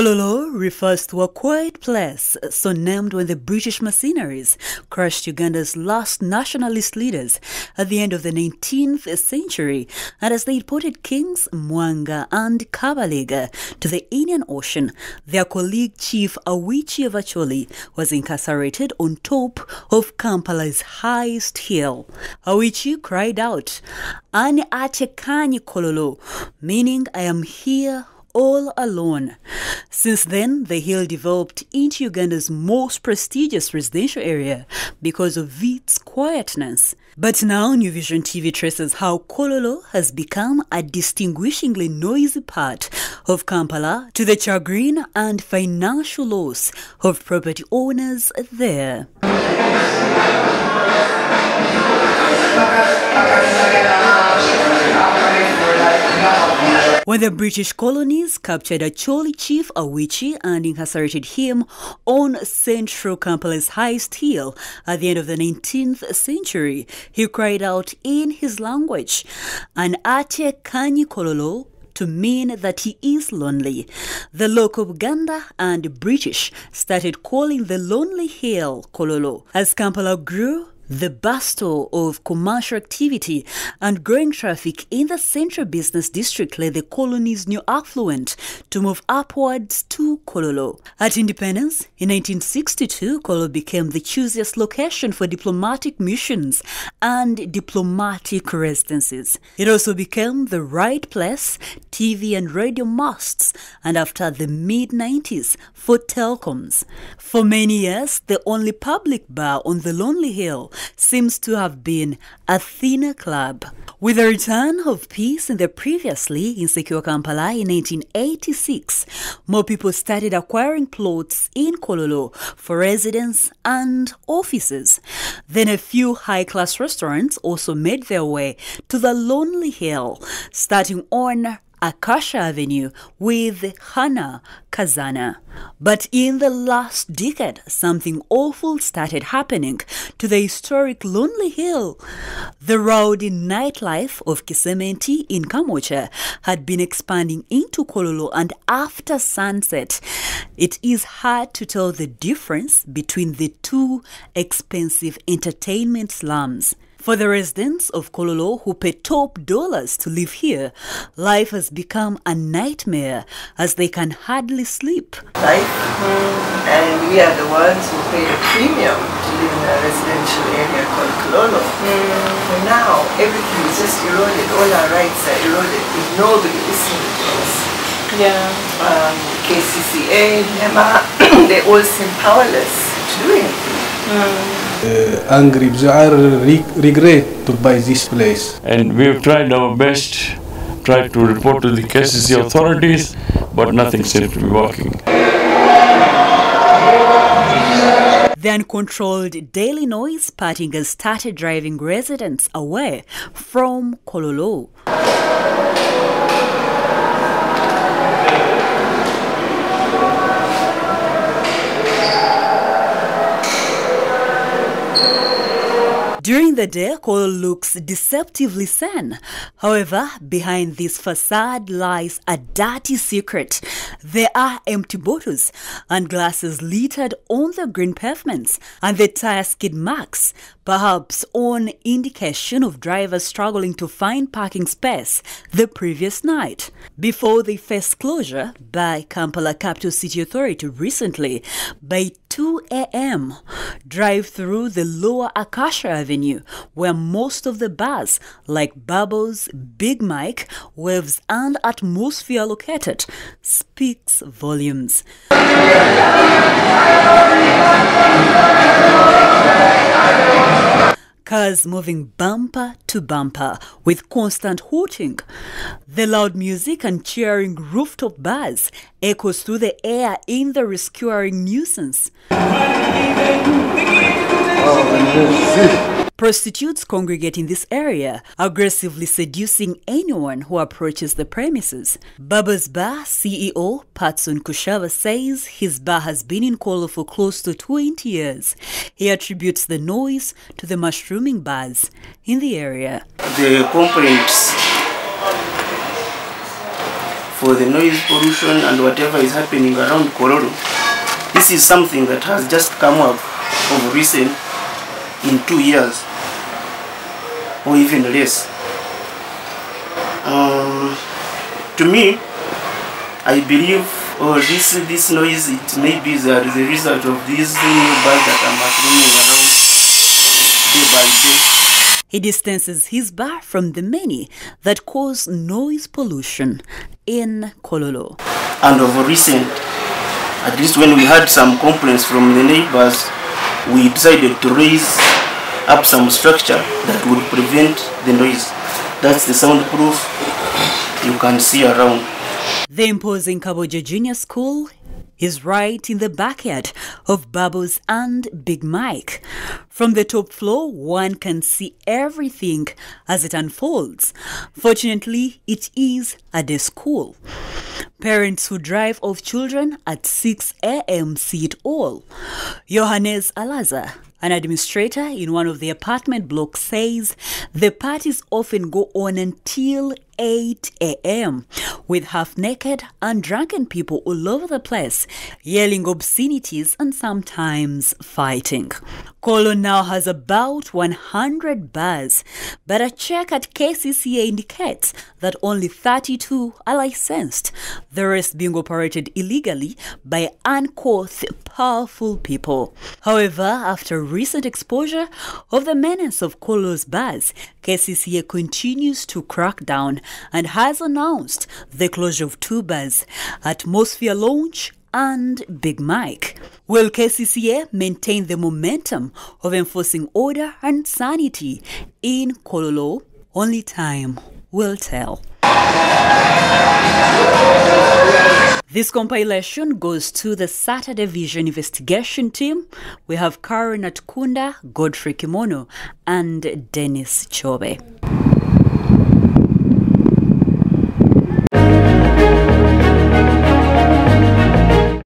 Kololo refers to a quiet place so named when the British mercenaries crushed Uganda's last nationalist leaders at the end of the 19th century, and as they deported kings Mwanga and Kabalega to the Indian Ocean, their colleague Chief Awichi Avacholi was incarcerated on top of Kampala's highest hill. Awichi cried out, "Ani ache kanyi Kololo," meaning "I am here all alone." Since then, the hill developed into Uganda's most prestigious residential area because of its quietness. But now New Vision TV traces how Kololo has become a distinguishingly noisy part of Kampala to the chagrin and financial loss of property owners there. When the British colonies captured Acholi Chief Awichi and incarcerated him on central Kampala's highest hill at the end of the 19th century, he cried out in his language, "An ate kanyi Kololo," to mean that he is lonely. The local Uganda and British started calling the lonely hill Kololo. As Kampala grew, the bustle of commercial activity and growing traffic in the central business district led the colony's new affluent to move upwards to Kololo. At independence, in 1962, Kololo became the choosiest location for diplomatic missions and diplomatic residences. It also became the right place, TV and radio masts, and after the mid-90s, for telecoms. For many years, the only public bar on the lonely hill seems to have been a thinner club. With the return of peace in the previously insecure Kampala in 1986, more people started acquiring plots in Kololo for residence and offices. Then a few high-class restaurants also made their way to the lonely hill, starting on Akasha Avenue with Hana Kazana. But in the last decade, something awful started happening to the historic Lonely Hill. The rowdy nightlife of Kisementi in Kamocha had been expanding into Kololo, and after sunset, it is hard to tell the difference between the two expensive entertainment slums. For the residents of Kololo who pay top dollars to live here, life has become a nightmare as they can hardly sleep. And we are the ones who pay a premium to live in a residential area called Kololo. And now everything is just eroded, all our rights are eroded with nobody listening to us. KCCA, NEMA, they all seem powerless to do anything. Angry, regret to buy this place. And we've tried our best, tried to report to the KCC authorities, but nothing seems to be working. The uncontrolled daily noise partying has started driving residents away from Kololo. During the day, Kololo looks deceptively sane. However, behind this facade lies a dirty secret. There are empty bottles and glasses littered on the green pavements and the tyre-skid marks, perhaps on indication of drivers struggling to find parking space the previous night. Before they faced closure by Kampala Capital City Authority recently, by 2 a.m., drive through the lower Akasha Avenue, where most of the bars like Bubbles, Big Mike, Waves and Atmosphere are located, speaks volumes. Cars moving bumper to bumper with constant hooting. The loud music and cheering rooftop bars echoes through the air in the rescuing nuisance. Prostitutes congregate in this area, aggressively seducing anyone who approaches the premises. Baba's Bar CEO Patson Kushava says his bar has been in Kololo for close to 20 years. He attributes the noise to the mushrooming bars in the area. The complaints for the noise pollution and whatever is happening around Kololo. This is something that has just come up of recent in 2 years or even less. To me, I believe this noise, it may be the result of these new bugs that are mushrooming around day by day. He distances his bar from the many that cause noise pollution in Kololo. And over recent, at least when we had some complaints from the neighbors, we decided to raise up some structure that would prevent the noise. That's the soundproof you can see around. The imposing Kaboja Junior School is right in the backyard of Bubbles and Big Mike. From the top floor, one can see everything as it unfolds. Fortunately, it is a day school. Parents who drive off children at 6 a.m. see it all. Johannes Alaza, an administrator in one of the apartment blocks, says the parties often go on until 8 a.m. with half-naked and drunken people all over the place, yelling obscenities and sometimes fighting. Kololo now has about 100 bars, but a check at KCCA indicates that only 32 are licensed, the rest being operated illegally by uncouth, powerful people. However, after recent exposure of the menace of Kololo's bars, KCCA continues to crack down and has announced the closure of 2 bars, Atmosphere Lounge and Big Mike. Will KCCA maintain the momentum of enforcing order and sanity in Kololo? Only time will tell. This compilation goes to the Saturday Vision investigation team. We have Karen Atkunda, Godfrey Kimono, and Dennis Chobe.